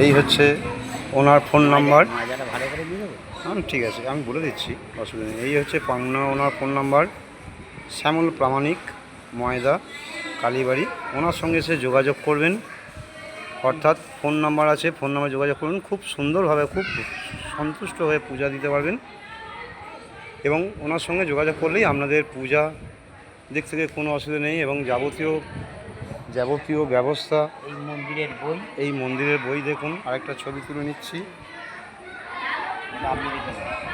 এই হচ্ছে ওনার phone number. ঠিক আছে, আমি বলে দিচ্ছি, অসুবিধা নেই। এই হচ্ছে ওনার ফোন নাম্বার, শ্যামল প্রামাণিক, ময়দা, কালীবাড়ি। ওনার সঙ্গে এসে যোগাযোগ করবেন, অর্থাৎ ফোন নাম্বার আছে, ফোন নাম্বার যোগাযোগ করবেন। খুব সুন্দরভাবে, খুব সন্তুষ্ট হয়ে পূজা দিতে পারবেন এবং ওনার সঙ্গে যোগাযোগ করলেই আপনাদের পূজা দিক থেকে কোনো অসুবিধা নেই। এবং যাবতীয় ব্যবস্থা। এই মন্দিরের বই দেখুন, আরেকটা ছবি তুলে নিচ্ছি।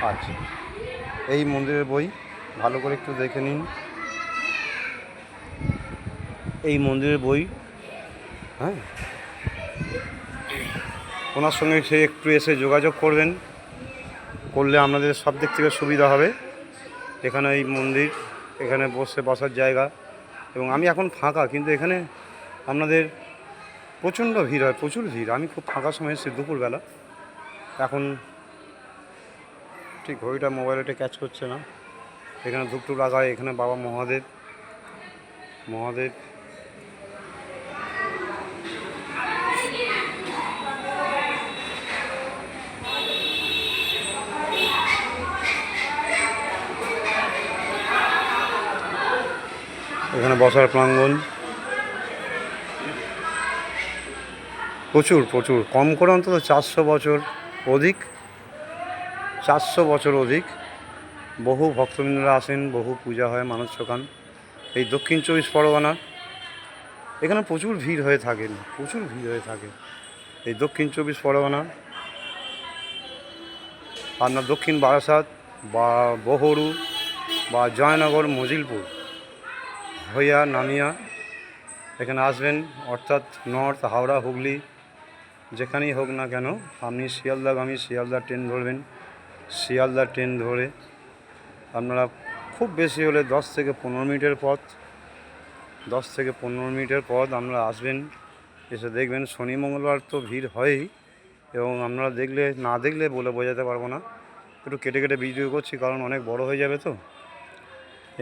আচ্ছা, এই মন্দিরের বই ভালো করে একটু দেখে নিন। এই মন্দিরের বই, হ্যাঁ, ওনার সঙ্গে সে একটু এসে যোগাযোগ করবেন, করলে আপনাদের সব দিক থেকে সুবিধা হবে। এখানে এই মন্দির, এখানে বসার জায়গা, এবং আমি এখন ফাঁকা, কিন্তু এখানে আপনাদের প্রচণ্ড ভিড় হয়, প্রচুর ভিড়। আমি খুব ফাঁকা সময় এসেছি দুপুরবেলা। এখন ঠিক ঘড়িটা মোবাইলটা ক্যাচ করছে না। এখানে ধূপটুপ লাগায়, এখানে বাবা মহাদেব এখানে বসার প্রাঙ্গণ প্রচুর, কম করে অন্তত 400 বছর অধিক, 400 বছর অধিক। বহু ভক্তবৃন্দরা আসেন, বহু পূজা হয়, মানুষ চোখান। এই দক্ষিণ 24 পরগনা, এখানে প্রচুর ভিড় হয়ে থাকে। এই দক্ষিণ 24 পরগনা, আপনার দক্ষিণ বারাসাত বা বহরু বা জয়নগর, মজিলপুর হইয়া নামিয়া এখানে আসবেন, অর্থাৎ নর্থ, হাওড়া, হুগলি, যেখানেই হোক না কেন আপনি শিয়ালদাগামী শিয়ালদা ট্রেন ধরবেন। শিয়ালদা ট্রেন ধরে আপনারা খুব বেশি হলে 10 থেকে 15 মিনিটের পথ আপনারা আসবেন। এসে দেখবেন, শনি মঙ্গলবার তো ভিড় হয়ই, এবং আপনারা না দেখলে বলে বোঝাতে পারবো না। একটু কেটে ভিডিও করছি, কারণ অনেক বড় হয়ে যাবে তো।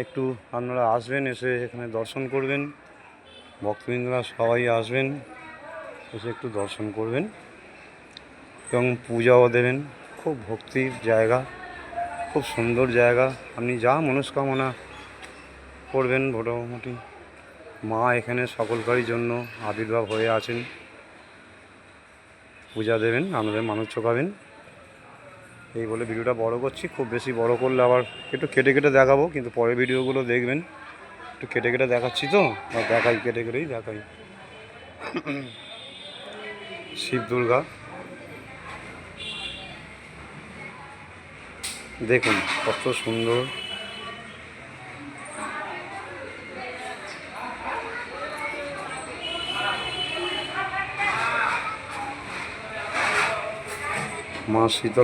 একটু আপনারা আসবেন, এসে এখানে দর্শন করবেন। ভক্তবৃন্দরা সবাই আসবেন, এসে একটু দর্শন করবেন এবং পূজাও দেবেন। খুব ভক্তির জায়গা, খুব সুন্দর জায়গা। আপনি যা মনস্কামনা করবেন, মোটামুটি মা এখানে সকলকারই জন্য আবির্ভাব হয়ে আছেন। পূজা দেবেন, আপনাদের মানত চোকাবেন। এই বলে ভিডিওটা বড় করছি। খুব বেশি বড় করলে আবার একটু কেটে দেখাবো, কিন্তু পরের ভিডিওগুলো দেখবেন। একটু কেটে দেখাচ্ছি তো, দেখাই, কেটেই দেখাই। শিব দুর্গা দেখুন কত সুন্দর। মা শীতলা